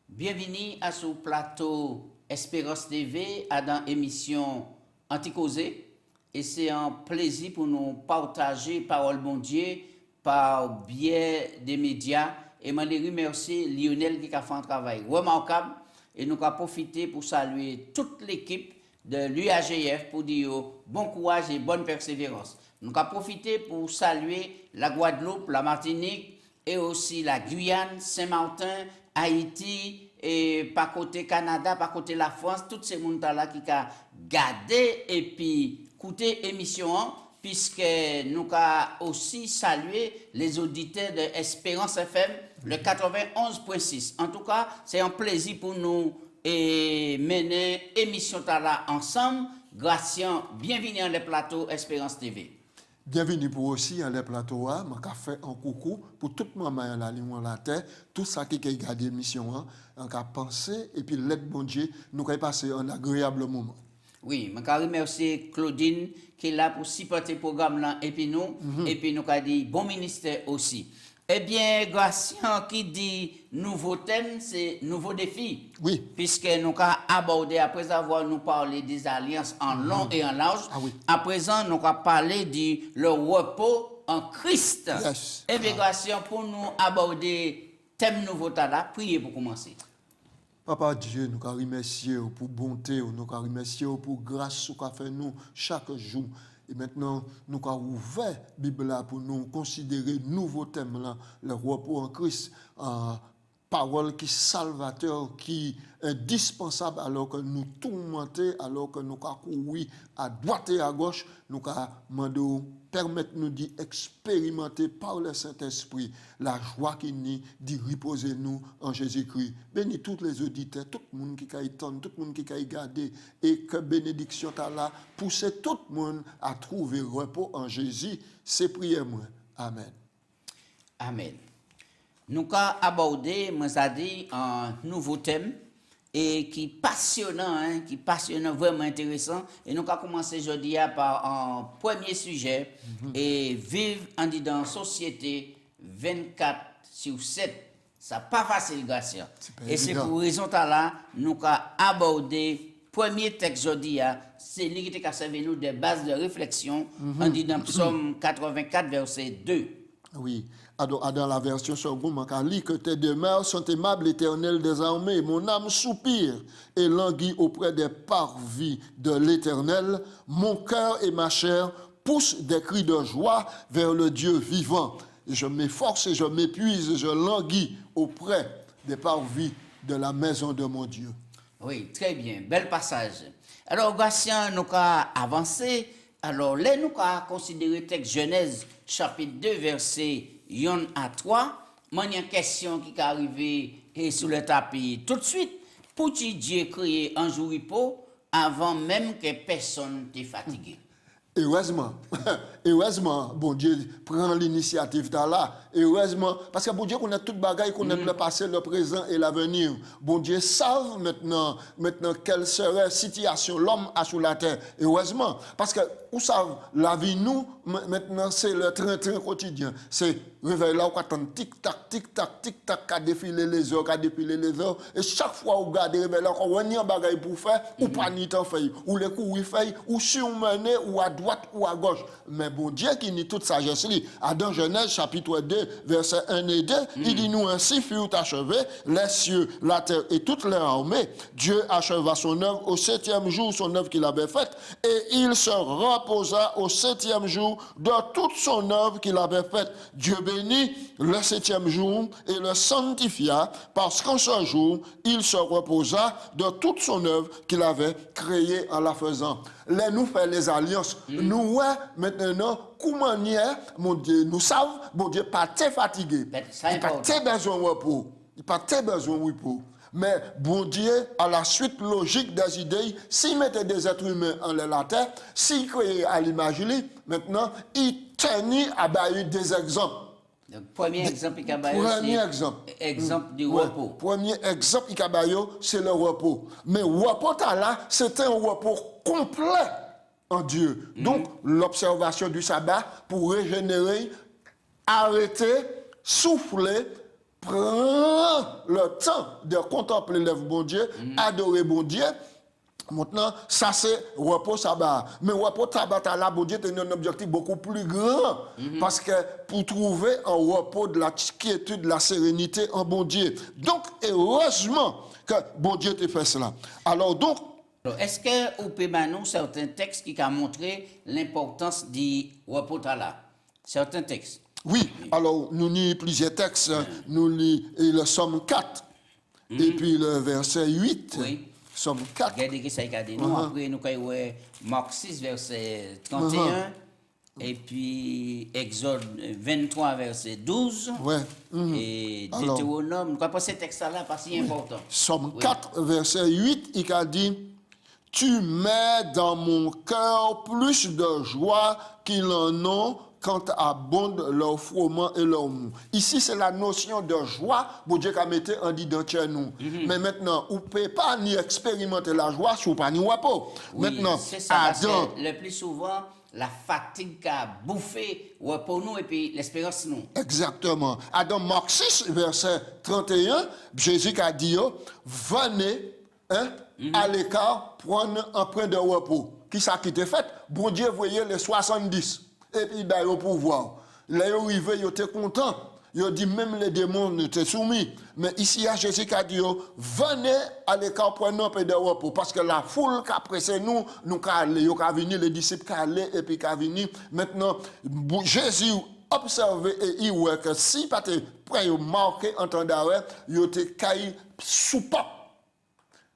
Bienvenue à ce plateau Espérance TV à dans l'émission Anticosé. Et c'est un plaisir pour nous partager parole bon Dieu par biais des médias. Et je remercie Lionel qui a fait un travail remarquable. Et nous avons profité pour saluer toute l'équipe de l'UAGF pour dire bon courage et bonne persévérance. Nous avons profité pour saluer la Guadeloupe, la Martinique et aussi la Guyane, Saint-Martin, Haïti, et par côté Canada, par côté la France, tous ces gens-là qui ont gardé et puis écouté l'émission, puisque nous avons aussi salué les auditeurs de Espérance FM, le 91.6. En tout cas, c'est un plaisir pour nous et mener l'émission là ensemble. Gracien, bienvenue dans le plateau Espérance TV. Bienvenue pour aussi dans le plateau. Je fais un coucou pour toute maman la ligne la terre, tout ça qui a gardé l'émission, on a pensé et puis l'aide bon Dieu, nous avons passé un agréable moment. Oui, je remercie Claudine qui est là pour supporter le programme là et puis nous, et puis nous avons dit bon ministère aussi. Eh bien, Gracien qui dit nouveau thème, c'est nouveau défi. Oui. Puisque nous avons abordé, après avoir nous parlé des alliances en long et en large, à présent nous avons parlé du le repos en Christ. Yes. Eh bien, Gracien, pour nous aborder thème nouveau là, priez pour commencer. Papa Dieu, nous avons remercié pour bonté, nous avons remercié pour grâce qu'a fait nous chaque jour. Et maintenant, nous avons ouvert la Bible pour nous considérer nouveau thème là, le repos en Christ, parole qui est salvateur, qui est indispensable alors que nous tourmentons, alors que nous avons couru à droite et à gauche, nous avons permettre nous d'expérimenter par le Saint-Esprit la joie qui nous d'y reposer nous en Jésus-Christ. Bénis tous les auditeurs, tout le monde qui a entendu, tout le monde qui a regardé, et que bénédiction t'a là, pousser tout le monde à trouver repos en Jésus. C'est prière moi. Amen. Amen. Nous avons abordé, moi, ça dit, un nouveau thème et qui est passionnant, vraiment intéressant. Et nous avons commencé aujourd'hui par un premier sujet et vivre en dans société 24/7. Ça n'est pas facile, Gracien. Et c'est pour raison là, nous avons abordé premier texte aujourd'hui, c'est lui qui a servi nous des bases de réflexion, on dit dans Psaume 84, verset 2. Oui, dans la version seconde, on lit que tes demeures sont aimables, l'Éternel des armées. Mon âme soupire et languit auprès des parvis de l'Éternel. Mon cœur et ma chair poussent des cris de joie vers le Dieu vivant. Et je m'efforce et je m'épuise et je languis auprès des parvis de la maison de mon Dieu. Oui, très bien, bel passage. Alors, Gratien, nous avons avancé. Alors, là, nous avons considéré le texte Genèse, chapitre 2, verset 1 à 3. Moi, il y a une question qui est arrivée sur le tapis tout de suite. Pourquoi Dieu créé un jour repos avant même que personne n'était fatigué? Heureusement, bon Dieu prend l'initiative là. Heureusement, parce que bon Dieu connaît toute bagaille, connaît le passé, le présent et l'avenir. Bon Dieu savent maintenant quelle serait la situation l'homme a sur la terre. Heureusement, parce que vous savez, la vie nous maintenant c'est le train quotidien. C'est réveil là, on attend tic-tac, qu'à défiler les heures, et chaque fois vous regardez réveil là, on a un bagaille pour faire, ou pas ni temps fait, ou les coups il fait, ou surmener, ou à droite ou à gauche. Mais bon Dieu qui nie toute sagesse, dans Genèse chapitre 2, verset 1 et 2, il dit nous ainsi furent achevés les cieux, la terre et toute leur armée. Dieu acheva son œuvre au 7e jour, son œuvre qu'il avait faite, et il se reposa au 7e jour de toute son œuvre qu'il avait faite. Dieu bénit le 7e jour et le sanctifia, parce qu'en ce jour, il se reposa de toute son œuvre qu'il avait créée en la faisant. Là, nous faisons les alliances. Nous, ouais, maintenant, comment mon Dieu, nous savons, mon Dieu, pas très fatigué. Il n'a pas très besoin de repos. Il n'a pas très besoin de repos. Mais bon Dieu, à la suite logique des idées, s'il mettait des êtres humains en la terre, s'il créait à l'image, maintenant, il tenait à bailler des exemples. Donc, premier exemple, Premier exemple. Exemple du Ouais. repos. Premier exemple, c'est le repos. Mais repos là, c'était un repos complet en Dieu. Donc, l'observation du sabbat pour régénérer, arrêter, souffler, prendre le temps de contempler l'œuvre bon Dieu, adorer bon Dieu. Maintenant, ça c'est repos sabbat. Mais repos sabbat là, bon Dieu, a un objectif beaucoup plus grand. Parce que pour trouver un repos de la quiétude, de la sérénité en bon Dieu. Donc, heureusement que bon Dieu te fait cela. Alors donc, est-ce que vous pouvez nous certains textes qui ont montré l'importance du repos là? Certains textes. oui, alors nous lisons plusieurs textes. Nous lisons le Somme 4 et puis le verset 8. Oui. Somme 4. Regardez que ça a dit nous. Après, nous avons Marc 6, verset 31. Et puis Exode 23, verset 12. Ouais. Et Deutéronome. Nous avons passé ce texte-là parce qu'il est important. Somme 4, verset 8, il a dit « Tu mets dans mon cœur plus de joie qu'ils en ont quand abondent leur froment et leur mou. » Ici, c'est la notion de joie, bon Dieu qui a mis en d'identité nous. Mais maintenant, on ne peut pas ni expérimenter la joie si on pas ni repos. Oui, Maintenant, c'est ça, parce Adam, que le plus souvent, la fatigue a bouffé pour nous et puis l'espérance nous. exactement. Adam, Marc 6, verset 31, Jésus a dit « Venez à l'écart prendre un point de repos. » Qui ça qui était fait? Bon Dieu voyait les 70. Et puis, il a au pouvoir. Là, il est arrivé, il était content. Il dit même les démons étaient soumis. Mais ici, Jésus a dit, venez à l'écart prendre un peu de repos. Parce que la foule qui a pressé nous a allé. Il a venu, les disciples qui allé et puis qui a venu. Maintenant, Jésus observé et il voit que si pas te prêt marqué en temps d'arrêt, il était caillé soupape.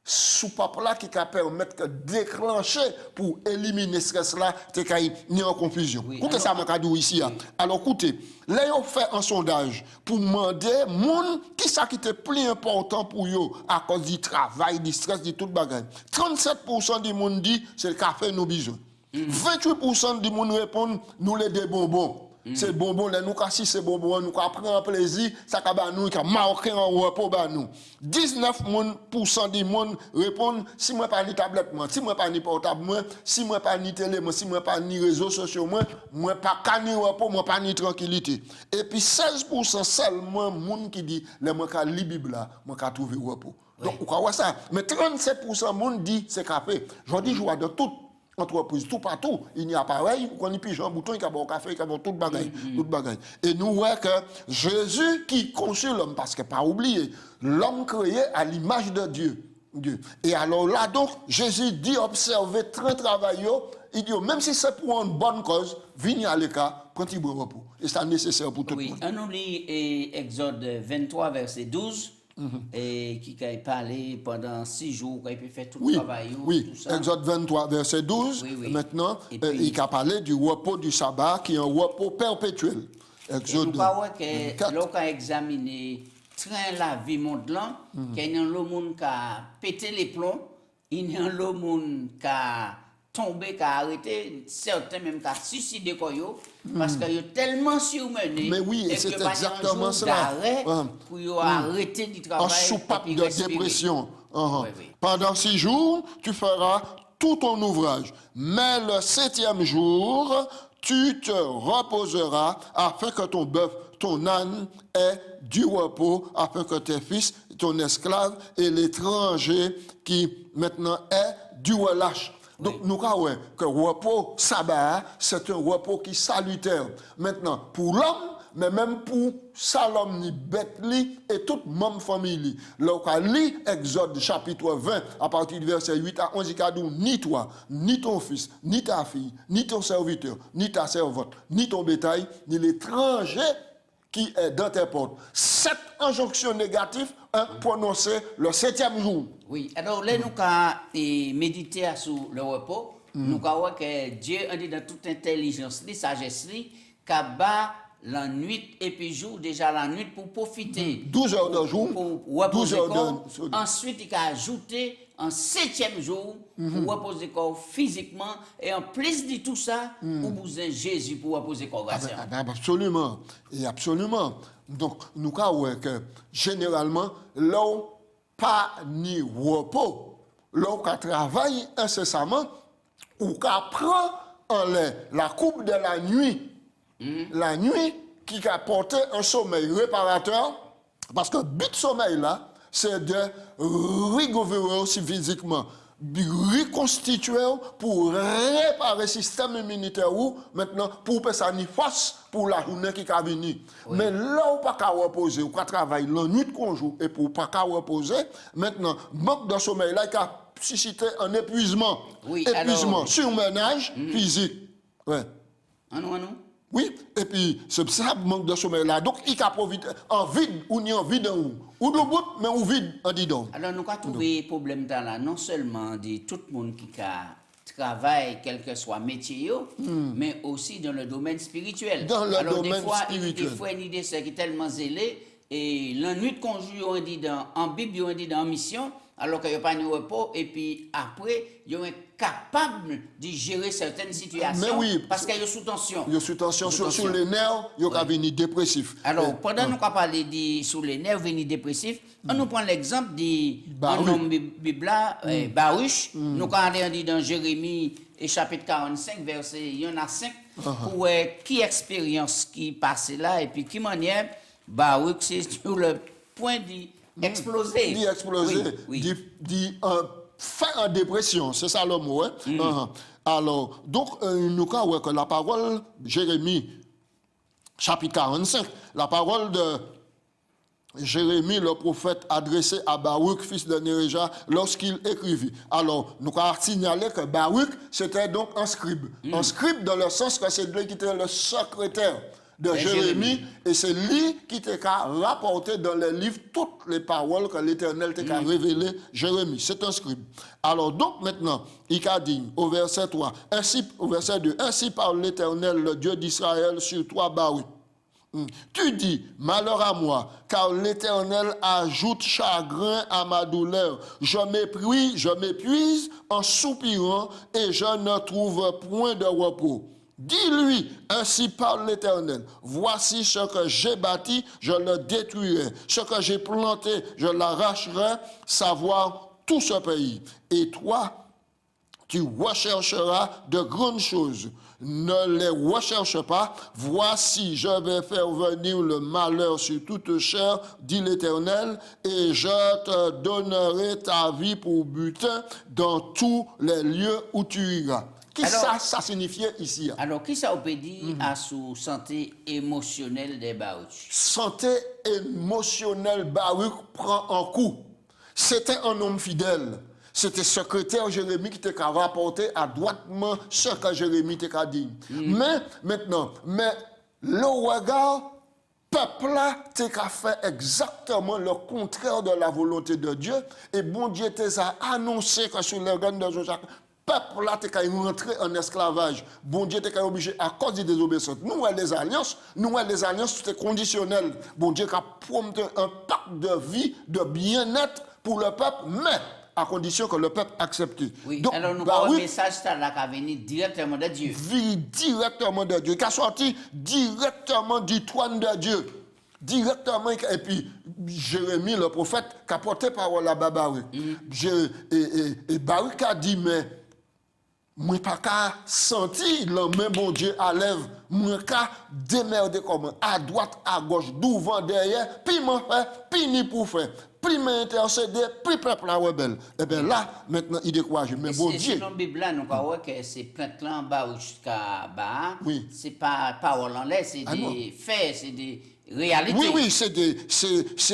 Soupape là qui va permettre de déclencher pour éliminer ce stress là, t'es ni en confusion. Oui, Écoutez ça, mon ici. Oui. Alors, écoutez, là, ils ont fait un sondage pour demander, monde, qui ça qui était plus important pour eux à cause du travail, du stress, de tout le bagage. 37% du monde dit, c'est le café, nous besoin. 28% du monde répond, nous les des bonbons. C'est bonbon, là, nous, si c'est bonbon, nous, prend plaisir, ça, nous, qui a marqué en repos, nous. 19% du monde répondent, si moi, pas ni tablette, moi, si moi, pas ni portable, moi, si moi, pas ni télé, moi, si moi, pas ni réseaux sociaux, moi, pas ni repos, moi, pas ni tranquillité. Et puis, 16% seulement, monde qui dit, là, moi, quand lis Bible, là, moi, quand trouver repos. Oui. Donc, vous croyez ça? Mais 37% monde dit, c'est café. Je dis, je vois de tout. Entreprise, tout partout, il y a pareil, on y pigeon, bouton, il y a bon café, il y a bon tout bagaille, tout bagaille. Et nous voyons que Jésus qui conçut l'homme, parce que pas oublier, l'homme créé à l'image de Dieu. Et alors là, donc, Jésus dit, observez, très travailleux, il dit, même si c'est pour une bonne cause, venez à l'écart, quand il boit repos. Et c'est nécessaire pour tout le monde. On lit Exode 23, verset 12. Et qui a parlé pendant 6 jours, qui a pu faire tout le travail. Oui, tout ça. Exode 23, verset 12. Oui. Maintenant, puis, il a parlé du repos du sabbat, qui est un repos perpétuel. Exode. Nous parlons que l'on a examiné train la vie mondiale, qu'il y a un monde qui a pété les plombs, il y a un monde qui a tombé, qui a arrêté, certains même qui a suicidé, parce qu'ils ont tellement surmené. Mais oui, et c'est exactement cela. Pour arrêter du travail. En soupape de dépression. Oui. Pendant 6 jours, tu feras tout ton ouvrage. Mais le 7e jour, tu te reposeras afin que ton bœuf, ton âne ait du repos, afin que tes fils, ton esclave et l'étranger qui maintenant est du relâche. Donc, nous avons que le repos sabbat, c'est un repos qui est salutaire. Maintenant, pour l'homme, mais même pour Salom, ni bête, et toute même famille. Lorsqu'on lit Exode chapitre 20, à partir du verset 8 à 11, il dit ni toi, ni ton fils, ni ta fille, ni ton serviteur, ni ta servante, ni ton bétail, ni l'étranger qui est dans tes portes. 7 injonctions négatives prononcées le 7e jour. Oui, alors là, nous avons médité sur le repos. Nous avons que Dieu a dit dans toute intelligence, sagesse, qu'il a la nuit et puis jour, déjà la nuit pour profiter. 12 heures de jour, Pour reposer 12 heures corps. de... Ensuite, il a ajouté un 7e jour pour reposer corps physiquement. Et en plus de tout ça, vous besoin Jésus pour reposer corps. Absolument. Et absolument. Donc, nous avons que généralement, là où pas ni repos, là où on travaille incessamment, ou qu'on prend en la coupe de la nuit, la nuit qui a porté un sommeil réparateur, parce que le but de sommeil là, c'est de récupérer aussi physiquement, reconstituer pour réparer le système immunitaire ou maintenant pour que ça n'y fasse pour la journée qui va venir. Oui. Mais là où pas qu'à reposer, ou qu'à travailler la nuit qu'on joue et pour pas qu'à reposer, maintenant manque de sommeil là qui a suscité un épuisement, oui, épuisement, alors, surmenage physique. Ouais. Oui, et puis c'est ça manque de sommeil là. Donc il a profité en vide ou ni en vide ou de bout mais ou vide en dedans. Alors nous avons trouvé problème là non seulement de tout le monde qui travaille quel que soit métier mais aussi dans le domaine spirituel. Dans le domaine spirituel. Des fois une idée c'est qui est tellement zélé et la nuit qu'on joue on dit en Bible on dit dans mission alors qu'il n'y a pas de repos et puis après ils sont capables de gérer certaines situations. Mais oui, parce qu'ils sont sous tension. Ils sont sous tension sur les nerfs, ils sont venus dépressifs. Alors pendant nous parler de sur les nerfs venus dépressifs, on nous prend l'exemple d'un homme Bible Baruch. Nous quand on dit dans Jérémie et chapitre 45 verset il y en a 5 pour qui expérience qui passe là et puis qui manière Baruch c'est sur le point d'exploser. D'exploser, fin en dépression, c'est ça le mot. Hein? Alors, donc, nous avons que la parole, Jérémie, chapitre 45, la parole de Jérémie, le prophète, adressé à Baruch, fils de Néréja, lorsqu'il écrivit. Alors, nous avons signalé que Baruch, c'était donc un scribe. Un scribe dans le sens que c'est lui qui était le secrétaire de Jérémie, et c'est lui qui t'a rapporté dans les livres toutes les paroles que l'Éternel t'a révélées, Jérémie. C'est un scribe. Alors, donc maintenant, il a dit au verset 3, ainsi, au verset 2, ainsi parle l'Éternel, le Dieu d'Israël, sur toi, Baruch. Tu dis, malheur à moi, car l'Éternel ajoute chagrin à ma douleur. Je m'épuise en soupirant et je ne trouve point de repos. Dis-lui, ainsi parle l'Éternel, voici ce que j'ai bâti, je le détruirai. Ce que j'ai planté, je l'arracherai, savoir tout ce pays. Et toi, tu rechercheras de grandes choses. Ne les recherche pas. Voici, je vais faire venir le malheur sur toute chair, dit l'Éternel, et je te donnerai ta vie pour butin dans tous les lieux où tu iras. Qui ça signifiait ici? Alors, qui ça peut dire à sa santé émotionnelle des Baruch? Santé émotionnelle, Baruch prend un coup. C'était un homme fidèle. C'était secrétaire Jérémie qui t'a rapporté adroitement ce que Jérémie t'a dit. Mais maintenant, le regard, peuple là, t'a fait exactement le contraire de la volonté de Dieu. Et bon Dieu t'a annoncé que sur les organes de Jacques, peuple là, t'es rentré en esclavage. Bon Dieu t'es obligé à cause des désobéissances. Nous, les alliances, c'était conditionnel. Bon Dieu a promis un pacte de vie, de bien-être pour le peuple, mais à condition que le peuple accepte. Oui, donc, alors nous avons un message qui a venu directement de Dieu. Directement de Dieu, qui a sorti directement du trône de Dieu. Directement, et puis Jérémie, le prophète, qui a porté parole à Baruch. Et Baruch a dit, mais moi pas qu'à sentir le même bon Dieu à l'œuvre, moi qu'à démerder comme à droite, à gauche, devant, derrière, puis m'en faire, puis ni pour faire, puis m'intercéder, puis peuple la rebelle. Et bien là, maintenant, il décourage. Mais bon Dieu. Dans la Bible, nous voyons que ces plaintes-là en bas jusqu'à bas, oui. C'est pas parole en l'air, c'est des faits, c'est des réalités. Oui, c'est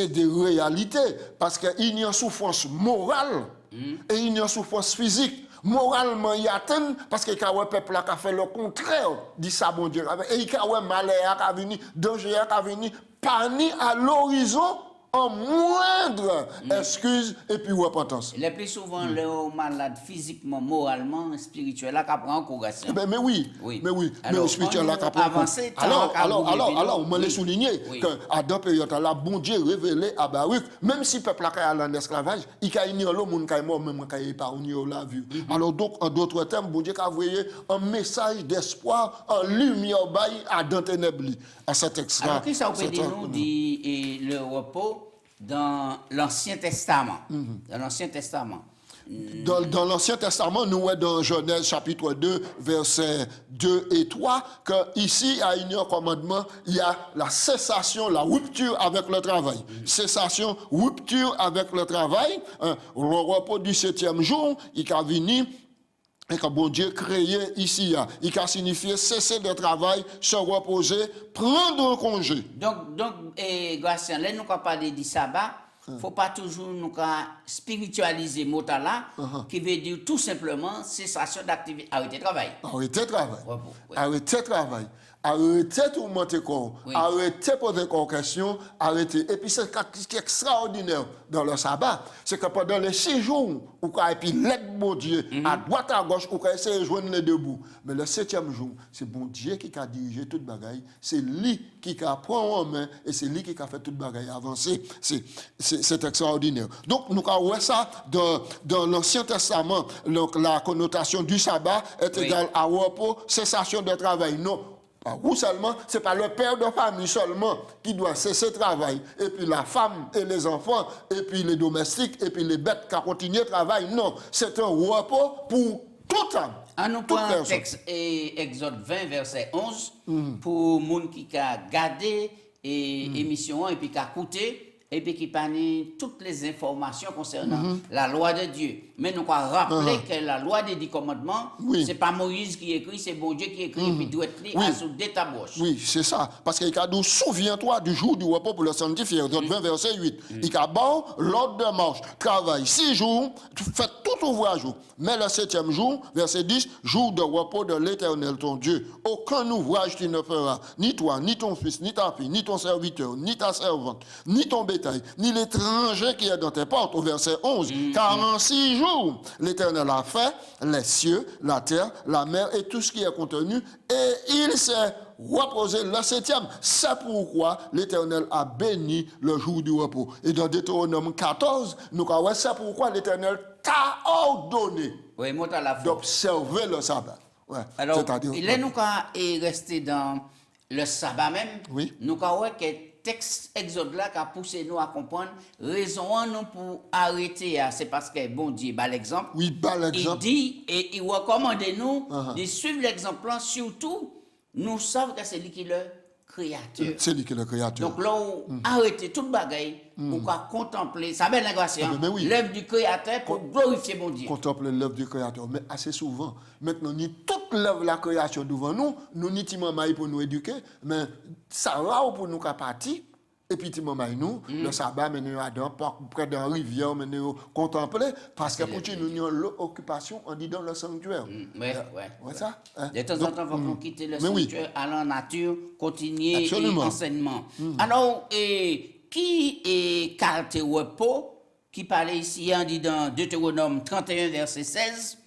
des réalités. Parce qu'il y a une souffrance morale et il y a une souffrance physique. Moralement, il y a atteint parce que le peuple a fait le contraire, dit ça, bon Dieu. Et il y a malheur qui a venu, danger qui a venu, pas ni à l'horizon, en moindre excuse et puis repentance. Le plus souvent, les malades physiquement, moralement, spirituellement, qui prend en correction. Mais oui, Oui. mais oui, Alors, mais spirituel là, avancer, alors, on m'a laissé souligner Oui. que à dans période là, bon Dieu révélé à Baruch, même si peuple là est en esclavage, il a ignoré le monde qui est mort, même qui est épargné la vue. Alors donc, en d'autres termes, bon Dieu a envoyé un message d'espoir, en lumière bail à dans ténèbres à cet extra. Alors, qu'est-ce que ça peut dire nous dit le repos dans l'Ancien Testament? Dans l'Ancien Testament. Dans l'Ancien Testament, nous voyons dans Genèse chapitre 2, versets 2 et 3, que ici, à un commandement, il y a la cessation, la rupture avec le travail. Cessation, rupture avec le travail. Le repos du 7e jour, il a venu. Et que bon Dieu créé ici, il a signifié cesser de travail, se reposer, prendre un congé. Donc, Gracien, là, nous avons parlé du sabbat. Il ne faut pas toujours nous spiritualiser le mot là, qui veut dire tout simplement cessation d'activité, arrêter de travail. Arrêter de travail. Repos, oui. Arrêter de travail. Arrêtez de tourmenter corps. Oui. Arrêtez de poser des questions. Arrêtez. Et puis, ce qui est extraordinaire dans le sabbat, c'est que pendant les 6 jours, ou et puis l'aide bon Dieu, à droite, à gauche, ou essayer de joindre les deux bouts. Mais le 7e jour, c'est bon Dieu qui a dirigé toute bagaille. C'est lui qui a pris en main et c'est lui qui a fait toute bagaille avancer. C'est extraordinaire. Donc, nous avons ça dans l'Ancien Testament. Donc, la connotation du sabbat est égale à repos, cessation de travail. Non. Ou seulement, ce n'est pas le père de famille seulement qui doit cesser le travail, et puis la femme et les enfants, et puis les domestiques, et puis les bêtes qui continuent le travail. Non, c'est un repos pour toute âme. On nous prend un texte, Exode 20, verset 11, pour les gens qui ont gardé l'émission et puis qui ont écouté, et puis qui parlent toutes les informations concernant la loi de Dieu. Mais nous avons rappelé que la loi des 10 commandements, ce n'est pas Moïse qui écrit, c'est bon Dieu qui écrit, et puis doit être à sous des tabouches. Oui, c'est ça. Parce qu'il a dit, souviens-toi du jour du repos pour le sanctifier. Exode 20, verset 8. Il a bon l'ordre de marche, travail 6 jours, faites tout ouvrage. Mais le 7e jour, verset 10, jour de repos de l'Éternel ton Dieu. Aucun ouvrage tu ne feras, ni toi, ni ton fils, ni ta fille, ni ton serviteur, ni ta servante, ni ton bétail, ni l'étranger qui est dans tes portes. Au verset 11, car en 6 jours, l'Éternel a fait les cieux, la terre, la mer et tout ce qui est contenu, et il s'est reposé le 7e. C'est pourquoi l'Éternel a béni le jour du repos. Et dans Deutéronome 14, nous avons c'est pourquoi l'Éternel t'a ordonné d'observer le sabbat. Ouais. Alors, il est nous resté dans le sabbat même. Oui. Nous avons que texte Exode là qui a poussé nous à comprendre raison nous pour arrêter. C'est parce que bon Dieu, l'exemple. Oui, l'exemple. Il dit et il recommande nous de suivre l'exemple, surtout nous savons que c'est lui qui est le créateur. C'est lui qui est le créateur. Donc là, arrêter toute bagaille pour contempler sa belle négation, l'œuvre du créateur pour glorifier mon Dieu. Contempler l'œuvre du créateur. Mais assez souvent, maintenant, ni toute l'œuvre de la création devant nous, nous n'y timons pour nous éduquer, mais ça va pour nous partir. Et puis, nous, le sabbat, nous allons près d'un rivière, nous contempler, parce que pour nous avons l'occupation, on dit dans le sanctuaire. Oui. Ça? De temps en temps, il faut quitter le sanctuaire, aller en nature, continuer l'enseignement. Alors, qui est carte repos, qui parlait ici, on dit dans Deutéronome 31, verset 16,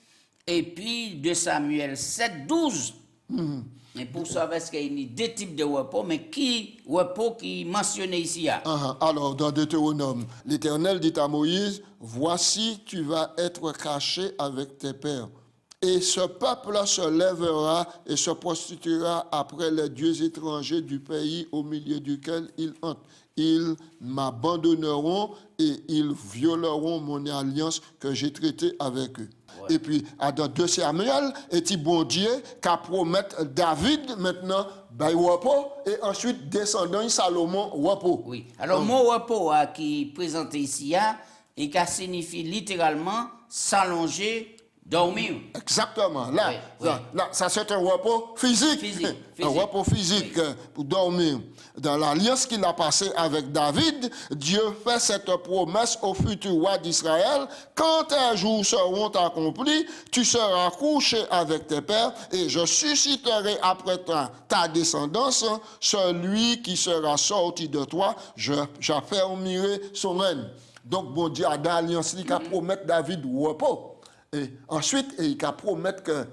et puis de Samuel 7, 12. Et pour ça, parce qu'il y a deux types de repos, mais qui repos qui mentionné ici? Alors, dans Deutéronome, l'Éternel dit à Moïse, voici, tu vas être caché avec tes pères. Et ce peuple se lèvera et se prostituera après les dieux étrangers du pays au milieu duquel ils entrent. Ils m'abandonneront et ils violeront mon alliance que j'ai traitée avec eux. Ouais. Et puis, dans 2 Samuel, et bon Dieu qui promet David maintenant, repos, et ensuite descendant Salomon, repos. Oui. Alors, mon repos qui est présenté ici, et qui signifie littéralement s'allonger dormir. Exactement. Là, Oui, oui. là, ça c'est un repos physique. Physique, Un repos physique pour dormir. Dans l'alliance qu'il a passée avec David, Dieu fait cette promesse au futur roi d'Israël. Quand tes jours seront accomplis, tu seras couché avec tes pères et je susciterai après ta descendance celui qui sera sorti de toi. J'affermirai son règne. Donc, bon Dieu a dans l'alliance, il a promettre David repos. Et ensuite, il a promettre que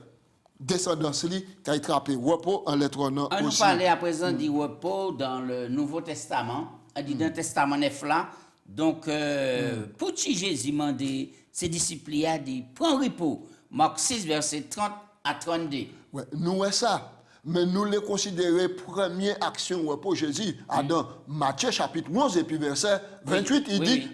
descendance li qui a attrapé repos en lettronnant On nous aussi. parlait à présent du repos dans le Nouveau Testament, on dit dans le Testament neuf là. Donc, pour qui Jésus m'a dit, ses disciples a dit, prends repos. Marc 6, verset 30 à 32. Ouais, nous est ça. Mais nous les considérons première action repos Jésus. Dans Matthieu chapitre 11 et puis verset 28, il dit,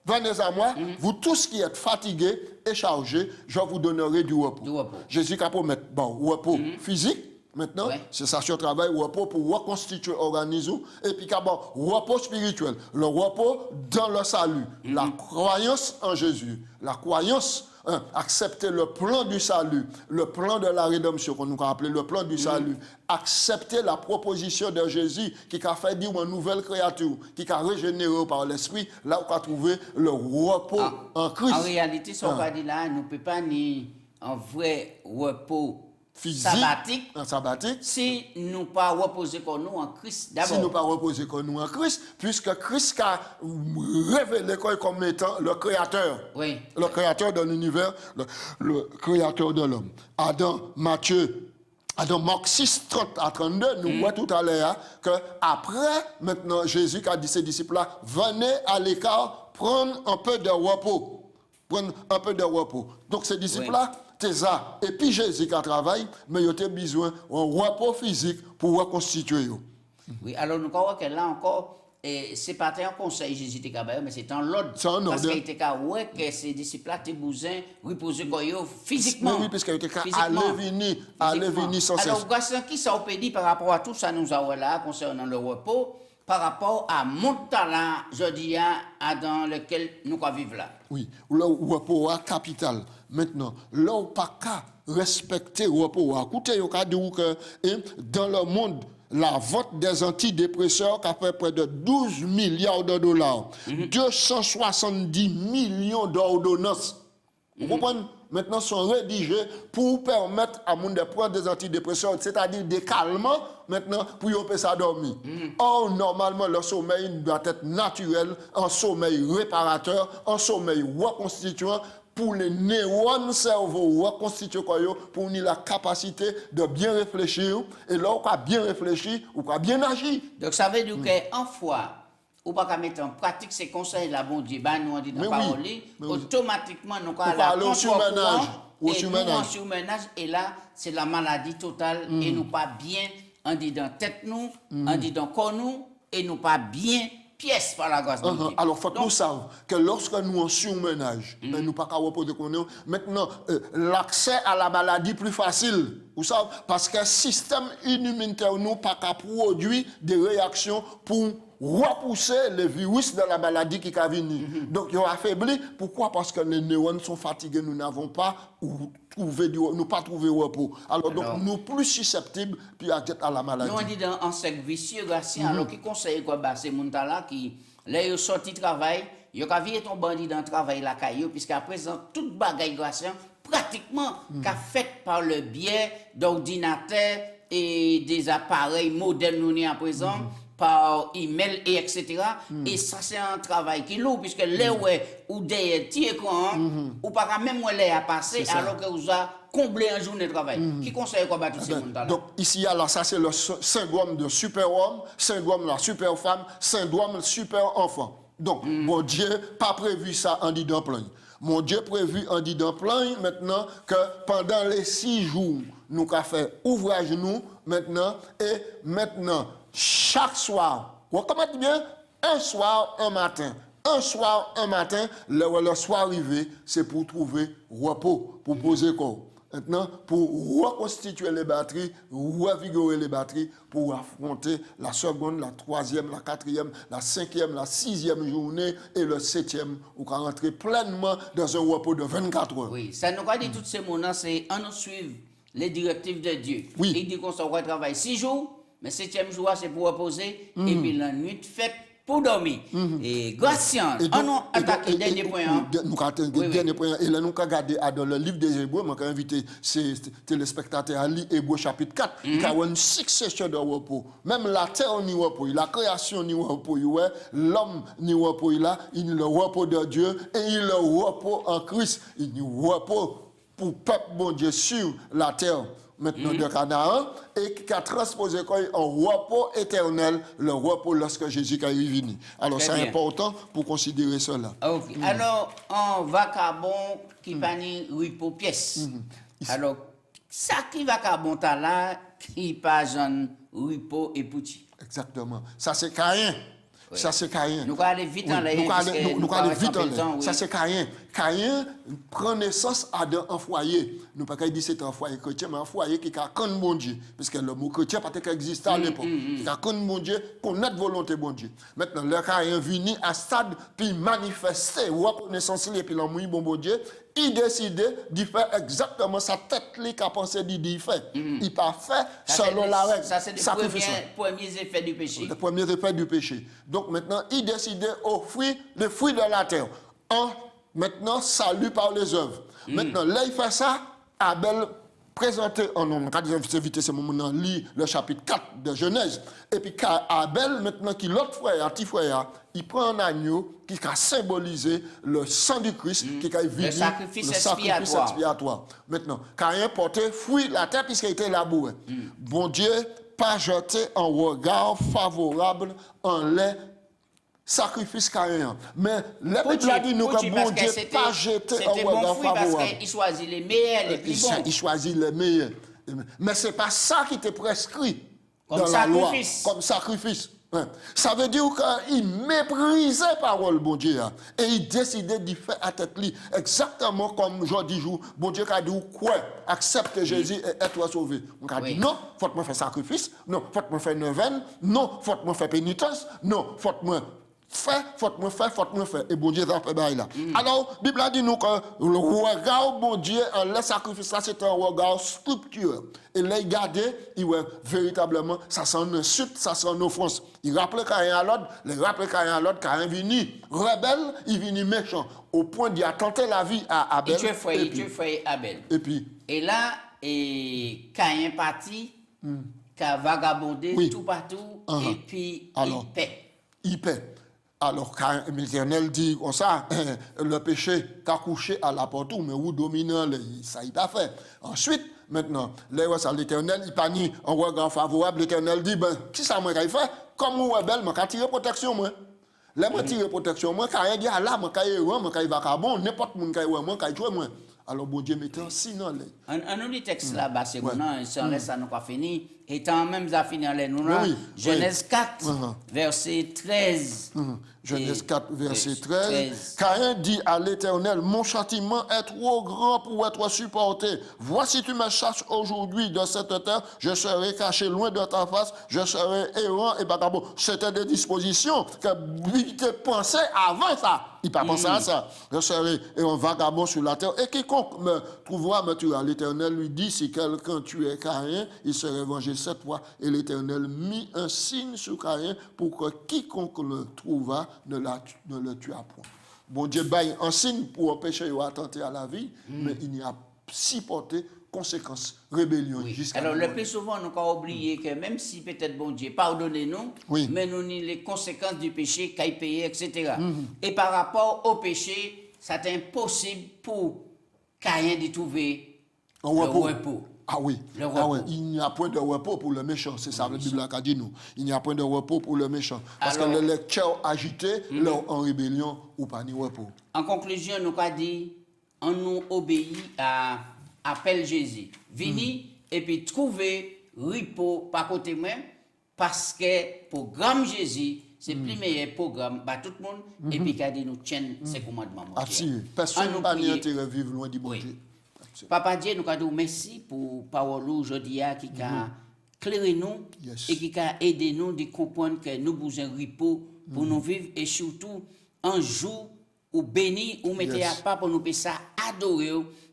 venez à moi, vous tous qui êtes fatigués et chargés, je vous donnerai du repos. Jésus a promis, bon, repos physique, maintenant, c'est ça sur travail, repos pour reconstituer l'organisme, et puis bon, repos spirituel, le repos dans le salut, la croyance en Jésus, la croyance, accepter le plan du salut, le plan de la rédemption, qu'on nous a appelé le plan du salut, accepter la proposition de Jésus qui a fait dire une nouvelle créature, qui a régénéré par l'esprit, là où on a trouvé le repos en Christ. En réalité, ce qu'on va dire là, nous ne pouvons pas ni un vrai repos physique, sabbatique, si nous pas reposer comme nous en Christ d'abord. Si nous pas reposer comme nous en Christ, puisque Christ a révélé comme étant le créateur. Oui. Le créateur de l'univers, le créateur de l'homme. Dans Marc 6, 30 à 32, nous voyons tout à l'heure que après, maintenant, Jésus a dit à ses disciples-là, venez à l'écart, prendre un peu de repos. Prendre un peu de repos. Donc ces disciples-là, c'est ça. Et puis Jésus qui travaille, mais il a besoin d'un repos physique pour reconstituer. Oui, alors nous voyons que là encore, c'est pas un conseil Jésus qui a mais c'est un l'ordre. Parce qu'il était ouais que ces disciples-là étaient besoin de reposer physiquement. Oui, parce qu'il était aller venir sans cesse. Alors, voici qui ça peut dire par rapport à tout ça nous avons là concernant le repos, par rapport à mon talent, je dis, dans lequel nous vivons là. Oui, le repos est capital. Maintenant, là où pas qu'à respecter le repos, écoutez, il y a dit que dans le monde, la vente des antidépresseurs qui a fait près de 12 milliards de dollars, 270 millions d'ordonnances. Vous comprenez? Maintenant, sont rédigés pour permettre à monde de prendre des antidépresseurs, c'est-à-dire des calmants, maintenant, pour y empêcher ça dormir. Or, normalement, le sommeil doit être naturel, un sommeil réparateur, un sommeil reconstituant, pour les neurones cerveau reconstituer pour nous la capacité de bien réfléchir et là on a bien réfléchi ou a bien agir. Donc ça veut dire qu'en fois ou pas mettre en pratique ces conseils là bon Dieu nous on dit dans parole automatiquement nous allons aller au surménage et là c'est la maladie totale et nous pas bien on dit dans tête nous on dit dans corps nous et nous pas bien pièce par la grâce de Dieu. Alors, il faut que nous sachions que lorsque nous en surménage, nous ne pouvons pas reposer comme nous. Maintenant, l'accès à la maladie plus facile. Vous savez, parce que le système immunitaire nous pas produire des réactions pour repousser le virus de la maladie qui a venu. Donc, ils ont affaibli. Pourquoi? Parce que les neurones sont fatigués, nous n'avons pas trouvé repos. Alors, donc, nous plus susceptibles puis à la maladie. Nous on dit dans un cercle vicieux, alors qui conseille quoi ces gens-là qui là ils sortent du travail, ils ont vu ton bandit dans le travail la caillou puisqu'à présent toute bagaille pratiquement qu'a fait par le biais d'ordinateurs et des appareils modernes nous à présent. Par email et etc. Et ça c'est un travail qui est lourd puisque les ou des petits écrans ou pas même les à passer alors que vous avez comblé un journée de travail. Qui conseille quoi tous ces gens-là? Donc ici là ça c'est le syndrome de super-homme, syndrome de la super-femme, syndrome de super-enfant. Donc mon Dieu pas prévu ça en dit dans plein. Mon Dieu prévu en dit dans plein maintenant que pendant les 6 jours nous avons fait ouvrage nous maintenant et maintenant chaque soir, vous comprenez bien, un soir, un matin. Un soir, un matin, le soir arrivé, c'est pour trouver repos, pour poser corps. maintenant pour reconstituer les batteries, revigorer les batteries pour affronter la seconde, la troisième, la quatrième, la cinquième, la sixième journée et le septième, où on rentrer pleinement dans un repos de 24 heures. Oui, ça nous a dit tous ces moments, c'est en nous suivre les directives de Dieu. Oui. Il dit qu'on va travailler 6 jours, mais 7e jour, c'est pour reposer, et puis la nuit faite pour dormir. Et Gratien, on a attaqué le dernier point. Nous avons dernier point. Et là, nous avons regardé dans le livre des Hébreux, je vais inviter ces téléspectateurs à lire Hébreux chapitre 4, qui a une succession de repos. Même la terre n'y repos, la création n'y repos, l'homme n'y repos, là, il y a le repos de Dieu et il y a le repos en Christ. Il y a le repos pour le peuple, bon Dieu, sur la terre. Maintenant de Canaan, et qui a transposé en repos éternel, le repos lorsque Jésus est venu. Alors c'est important pour considérer cela. Ok. Alors, un vagabond qui pas ni repos pièce. Alors, ça qui vagabond là, qui pas jeune repos et petit. Exactement. Ça c'est Caïn. Oui. Ça c'est Caïn. Nous allons aller vite en l'air. Nous allons aller vite en l'air. Ça c'est Caïn. Caïn prend naissance à un foyer. Nous ne pouvons pas dire que c'est un foyer chrétien, mais un foyer qui a connu bon Dieu. Parce que le mot chrétien peut-être existait à l'époque. Qui a connu bon Dieu, connaître volonté bon Dieu. Maintenant, le Caïn venu à stade, puis manifester, reconnaissance, et puis l'ennui bon Dieu. Il décide de faire exactement sa tête qui a pensé d'y faire. Il n'a pas fait selon la règle. Ça, c'est les premiers effets du péché. Les premiers effets du péché. Donc maintenant, il décide d'offrir le fruit de la terre. Maintenant, salut par les œuvres. Maintenant, là, il fait ça, Abel présenté en nom. Quand j'ai invité ce moment, lit le chapitre 4 de Genèse. Et puis, Abel, maintenant, qui l'autre frère, petit frère, il prend un agneau qui a symbolisé le sang du Christ, qui a vidé le sacrifice expiatoire. Maintenant, Caïn portait fruit la terre puisqu'il était labouré. Bon Dieu, pas jeté un regard favorable en les sacrifice Caïn. Mais le Bible a dit nous que bon Dieu pas jeté un regard favorable. Parce qu'il choisit les meilleurs, les plus bons. Il choisit les meilleurs. Mais ce n'est pas ça qui était prescrit comme dans la loi, comme sacrifice. Ça veut dire qu'il méprisait la parole, bon Dieu. Et il décidait d'y faire à tête li. Exactement comme aujourd'hui, bon Dieu a dit, quoi, accepte Jésus et être sauvé. On a dit, non, faut me faire sacrifice, non, faut me faire neuvaine, non, faut me faire pénitence, non, faut me faut me faire. Et bon Dieu a fait bail là. Alors, la Bible a dit nous que le regard, bon Dieu, en le sacrifice là, c'est un regard sculptueux. Et là, il regardait, il voit véritablement, ça sent une insulte, ça sent une offense. Il rappelait Caïn à l'autre, Caïn venu rebelle, il venu méchant, au point d'y attenter la vie à Abel. Il tue frère Abel. Et là, Caïn parti, qui a vagabondé tout partout, et puis il paie. Il paie. Alors, l'Éternel dit comme ça, le péché qu'a couché à la porte, mais où dominant, ça il pas fait. Ensuite, maintenant, l'Éternel, il pas ni un regard favorable, l'Éternel dit, ben, qui ça m'a fait? Comme moi, rebelle, je tirer protection, moi. Là, je tire protection, moi, quand il dit, là, je vais vagabond, n'importe qui va moi, je vais jouer, moi. Alors, bon Dieu, mettez un signe dans les. On nous dit texte là-bas, c'est bon, sans laisser ça nous pas fini. Et tant même ça finit en l'air, nous Genèse 4, verset 13. Genèse 4, verset 13. Caïn dit à l'Éternel, mon châtiment est trop grand pour être supporté. Voici tu me chasses aujourd'hui de cette terre, je serai caché loin de ta face, je serai errant et vagabond. C'était des dispositions que lui pensait avant ça. Il n'a pas pensé à ça. Je serai un vagabond sur la terre. Et quiconque me trouvera me tuera. L'Éternel lui dit, si quelqu'un tuait Caïn, il serait vengé 7 fois. Et l'Éternel mit un signe sur Caïn pour que quiconque le trouva ne le tuât point. Bon Dieu baille un signe pour empêcher ou attenter à la vie, mais il n'y a si porté conséquences, rébellion jusqu'à alors, le plus souvent, nous avons oublié que même si peut-être bon Dieu pardonnez-nous, mais nous avons les conséquences du péché, qu'il paye, etc. Et par rapport au péché, c'est impossible pour Caïn de trouver le repos. Ah oui, il n'y a point de repos pour le méchant, c'est ça, la Bible a dit nous. Il n'y a point de repos pour le méchant. Parce que le cœur agité, en rébellion, ou pas ni repos. En conclusion, nous avons dit, on nous obéit à appel Jésus. Vini et puis trouver repos par côté même, parce que programme Jésus, c'est plus meilleur programme pour tout le monde, et puis qu'il nous tienne ses commandements. Absolument. Personne n'a intérêt à vivre loin du bon Dieu. Papa Dieu, nous avons merci pour parole aujourd'hui qui a éclairé nous Yes. et qui a aidé nous de comprendre que nous avons besoin de repos pour nous vivre et surtout un jour où béni, où mettez Yes. à part pour nous faire ça adorer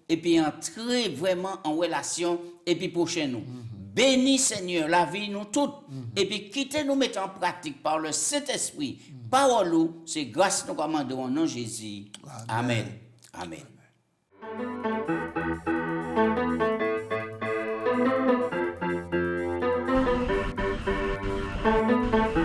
et puis entrer vraiment en relation et puis prochain nous. Bénis Seigneur la vie nous toutes et puis quittez nous mettre en pratique par le Saint-Esprit. Parole, c'est grâce nous commandons au nom de Jésus. Amen. Amen. Amen.